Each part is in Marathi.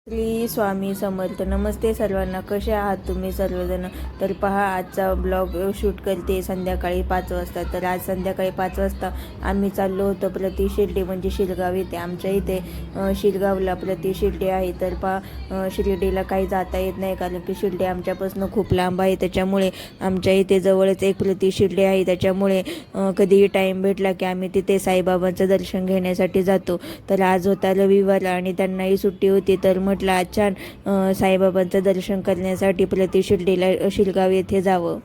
श्री स्वामी समर्थ. नमस्ते सर्वांना, कसे आहात तुम्ही सर्वजण. तर पहा, आजचा ब्लॉग शूट करते संध्याकाळी 5 वाजता. तर आज संध्याकाळी 5 वाजता आम्ही चाललो होतो प्रति शिर्डी, म्हणजे शिरगाव इथे. आमच्या इथे शिरगावला प्रति शिर्डी आहे. तर पहा, शिर्डीला काही जाता येत नाही कारण की शिर्डी आमच्यापासून खूप लांब आहे. त्याच्यामुळे आमच्या इथे जवळच एक प्रति शिर्डी आहे. त्याच्यामुळे कधीही टाईम भेटला की आम्ही तिथे साईबाबांचं दर्शन घेण्यासाठी जातो. तर आज होता रविवार आणि त्यांनाही सुट्टी होती. तर म्हटलं आज छान साईबाबांचं दर्शन करण्यासाठी प्रति शिर्डीला शिरगाव येथे जावं.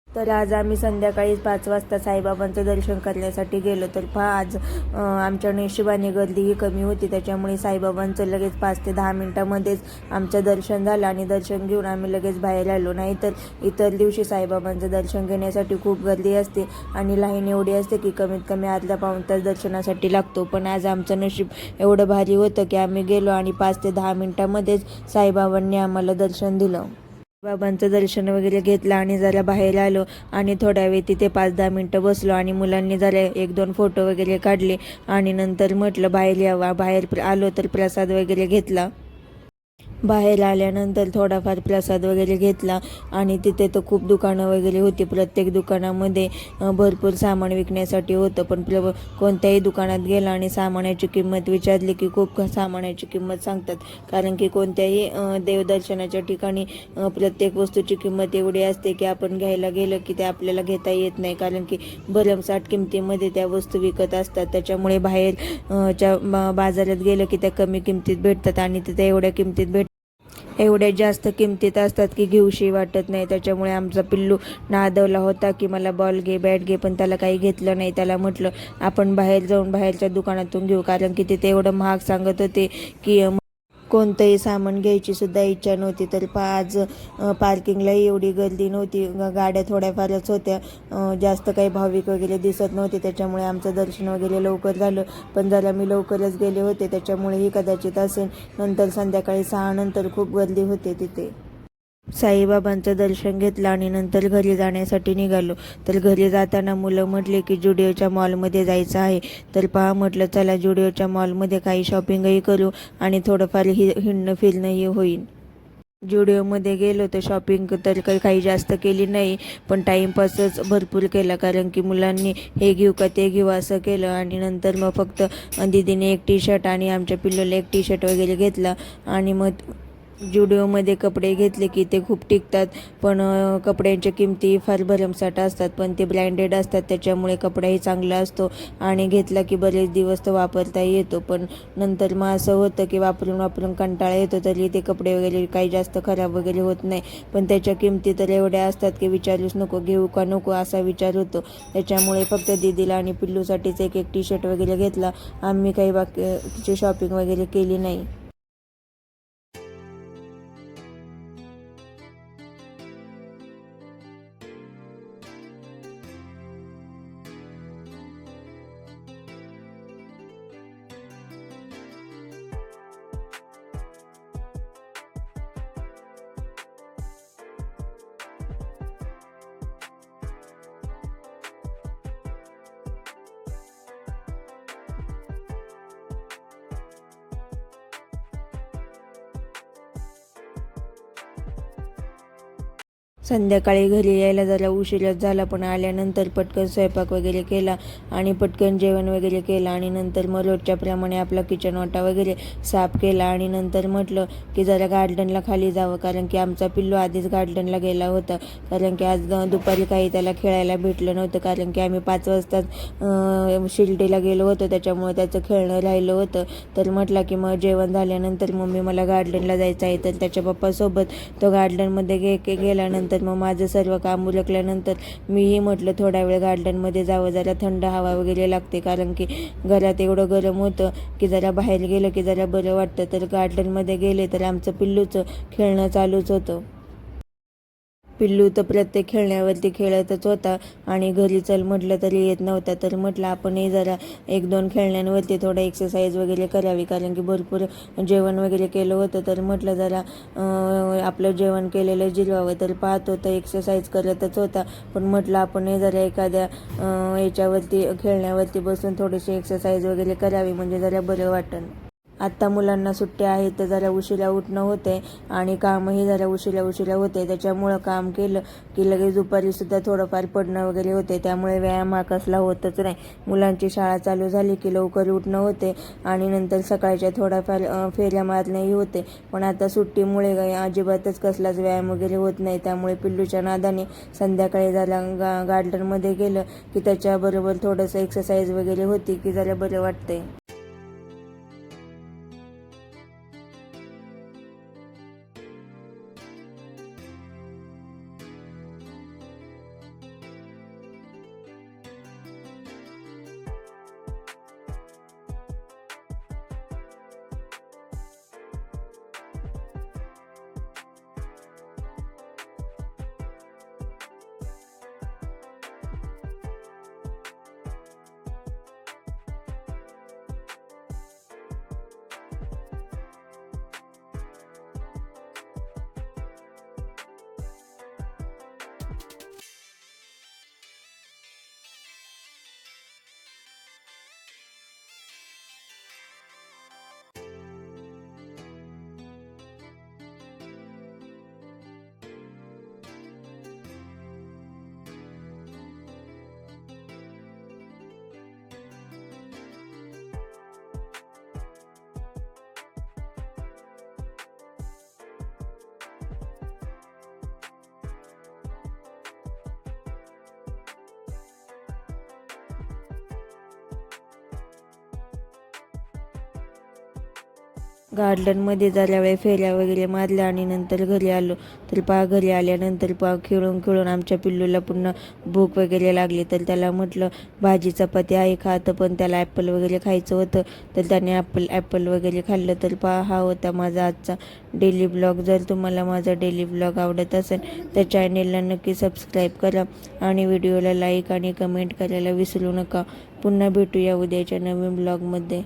तर आज आम्ही संध्याकाळी 5 वाजता साईबाबांचं दर्शन करण्यासाठी गेलो. तर पहा, आज आमच्या नशिबाने गर्दीही कमी होती. त्याच्यामुळे साईबाबांचं लगेच 5 ते 10 मिनटामध्येच आमचं दर्शन झालं आणि दर्शन घेऊन आम्ही लगेच बाहेर आलो. नाहीतर इतर दिवशी साईबाबांचं दर्शन घेण्यासाठी खूप गर्दी असते आणि लाईन एवढी असते की कमीत कमी अर्धा पाऊण तास दर्शनासाठी लागतो. पण आज आमचं नशीब एवढं भारी होतं की आम्ही गेलो आणि 5 ते 10 मिनटामध्येच साईबाबांनी आम्हाला दर्शन दिलं. बाबांचं दर्शन वगैरे घेतलं आणि जरा बाहेर आलो आणि थोड्या वेळ तिथे 5-10 मिनटं बसलो आणि मुलांनी जरा 1-2 फोटो वगैरे काढले आणि नंतर म्हटलं बाहेर यावा. बाहेर आलो तर प्रसाद वगैरे घेतला. बाहेर आल्यानंतर थोडाफार प्रसाद वगैरे घेतला आणि तिथे तर खूप दुकानं वगैरे होती. प्रत्येक दुकानामध्ये भरपूर सामान विकण्यासाठी होतं. पण कोणत्याही दुकानात गेला आणि सामानाची किंमत विचारली की खूप सामानाची किंमत सांगतात. कारण की कोणत्याही देवदर्शनाच्या ठिकाणी प्रत्येक वस्तूची किंमत एवढी असते की आपण घ्यायला गेलं की ते आपल्याला घेता येत नाही. कारण की भरमसाठ किमतीमध्ये त्या वस्तू विकत असतात. त्याच्यामुळे बाहेर बाजारात गेलं की त्या कमी किमतीत भेटतात आणि तिथे एवढ्या किमतीत एवढ्या जास्त किमतीत असतात की घेऊशी वाटत नाही. त्याच्यामुळे आमचा पिल्लू नादवला होता की मला बॉल घे, बॅट घे, पण त्याला काही घेतलं नाही. त्याला म्हटलं आपण बाहेर जाऊन बाहेरच्या दुकानातून घेऊ, कारण की तिथे एवढं महाग सांगत होते की कोणतंही सामान घ्यायची सुद्धा इच्छा नव्हती. तर आज पार्किंगलाही एवढी गर्दी नव्हती. गाड्या थोड्याफारच होत्या. जास्त काही भाविक वगैरे दिसत नव्हते. त्याच्यामुळे आमचं दर्शन वगैरे लवकर झालं. पण जरा मी लवकरच गेले होते त्याच्यामुळेही कदाचित असेल. नंतर संध्याकाळी 6 नंतर खूप गर्दी होते तिथे. साईबाबांचं दर्शन घेतलं आणि नंतर घरी जाण्यासाठी निघालो. तर घरी जाताना मुलं म्हटले की ज्युडिओच्या मॉलमध्ये जायचं आहे. तर पहा, म्हटलं चला ज्युडिओच्या मॉलमध्ये काही शॉपिंगही करू आणि थोडंफार हिंडणं फिरणंही होईल. ज्युडिओमध्ये गेलो तर शॉपिंग तर काही जास्त केली नाही, पण टाईमपासच भरपूर केला. कारण की मुलांनी हे घेऊ का ते घेऊ असं केलं आणि नंतर मग फक्त दीदीने एक टी शर्ट आणि आमच्या पिल्लूला एक टी शर्ट वगैरे घेतला. आणि मग ज्युडिओमध्ये कपडे घेतले की ते खूप टिकतात, पण कपड्यांच्या किमती फार भरमसाठ असतात. पण ते ब्रँडेड असतात त्याच्यामुळे कपडाही चांगला असतो आणि घेतला की बरेच दिवस तो वापरता येतो. पण नंतर मग असं होतं की वापरून वापरून कंटाळा येतो. तरी ते कपडे वगैरे काही जास्त खराब वगैरे होत नाही, पण त्याच्या किमती तर एवढ्या असतात की विचारूच नको, घेऊ का नको असा विचार होतो. त्याच्यामुळे फक्त दीदीला आणि पिल्लूसाठीच एक टी शर्ट वगैरे घेतला. आम्ही काही बाकीची शॉपिंग वगैरे केली नाही. संध्याकाळी घरी यायला जरा उशीरच झाला, पण आल्यानंतर पटकन स्वयंपाक वगैरे केला आणि पटकन जेवण वगैरे केलं आणि नंतर मग रोजच्याप्रमाणे आपला किचन वाटा वगैरे साफ केला आणि नंतर म्हटलं की जरा गार्डनला खाली जावं. कारण की आमचा पिल्लू आधीच गार्डनला गेला होता. कारण की आज दुपारी काही त्याला खेळायला भेटलं नव्हतं. कारण की आम्ही 5 वाजताच शिर्डीला गेलो होतो, त्याच्यामुळे त्याचं खेळणं राहिलं होतं. तर म्हटलं की मग जेवण झाल्यानंतर मम्मी मला गार्डनला जायचं आहे. तर त्याच्या पप्पासोबत तो गार्डनमध्ये गेल्यानंतर मग माझं सर्व काम उरकल्यानंतर मीही म्हटलं थोडा वेळ गार्डनमध्ये जावं, जरा थंड हवा वगैरे लागते. कारण की घरात एवढं गरम होतं की जरा बाहेर गेलं की जरा बरं वाटतं. तर गार्डनमध्ये गेले तर आमचं पिल्लूचं खेळणं चालूच होतं. पिल्लू तर प्रत्येक खेळण्यावरती खेळतच होता आणि घरी चल म्हटलं तरी येत नव्हता. तर म्हटलं आपणही जरा 1-2 खेळण्यांवरती थोडं एक्सरसाइज वगैरे करावी. कारण की भरपूर जेवण वगैरे केलं होतं. तर म्हटलं जरा आपलं जेवण केलेलं जिरवावं. तर पाहतो तर एक्सरसाइज करतच होता, पण म्हटलं आपणही जरा एखाद्या याच्यावरती खेळण्यावरती बसून थोडीशी एक्सरसाइज वगैरे करावी, म्हणजे जरा बरं वाटेल. आत्ता मुलांना सुट्ट्या आहेत तर जरा उशिरा उठणं होते आणि कामही जरा उशिरा होते. त्याच्यामुळं काम केलं की लगेच दुपारीसुद्धा थोडंफार पडणं वगैरे होते. त्यामुळे व्यायाम हा कसला होतच नाही. मुलांची शाळा चालू झाली की लवकर उठणं होते आणि नंतर सकाळच्या थोड्याफार फेऱ्या मारण्याही होते. पण आता सुट्टीमुळे अजिबातच कसलाच व्यायाम वगैरे होत नाही. त्यामुळे पिल्लूच्या नादाने संध्याकाळी जरा गार्डनमध्ये गेलं की त्याच्याबरोबर थोडंसं एक्सरसाइज वगैरे होती की जरा बरं वाटतंय. गार्डनमध्ये जरा वेळ फेऱ्या वगैरे मारल्या आणि नंतर घरी आलो. तर घरी आल्यानंतर खेळून आमच्या पिल्लूला पुन्हा भूक वगैरे लागली. तर त्याला म्हटलं भाजी चपाती आहे खात, पण त्याला ॲपल वगैरे खायचं होतं. तर त्याने ॲपल वगैरे खाल्लं. तर हा होता माझा आजचा डेली ब्लॉग. जर तुम्हाला माझा डेली ब्लॉग आवडत असेल तर चॅनेलला नक्की सबस्क्राईब करा आणि व्हिडिओला लाईक आणि कमेंट करायला विसरू नका. पुन्हा भेटूया उद्याच्या नवीन ब्लॉगमध्ये.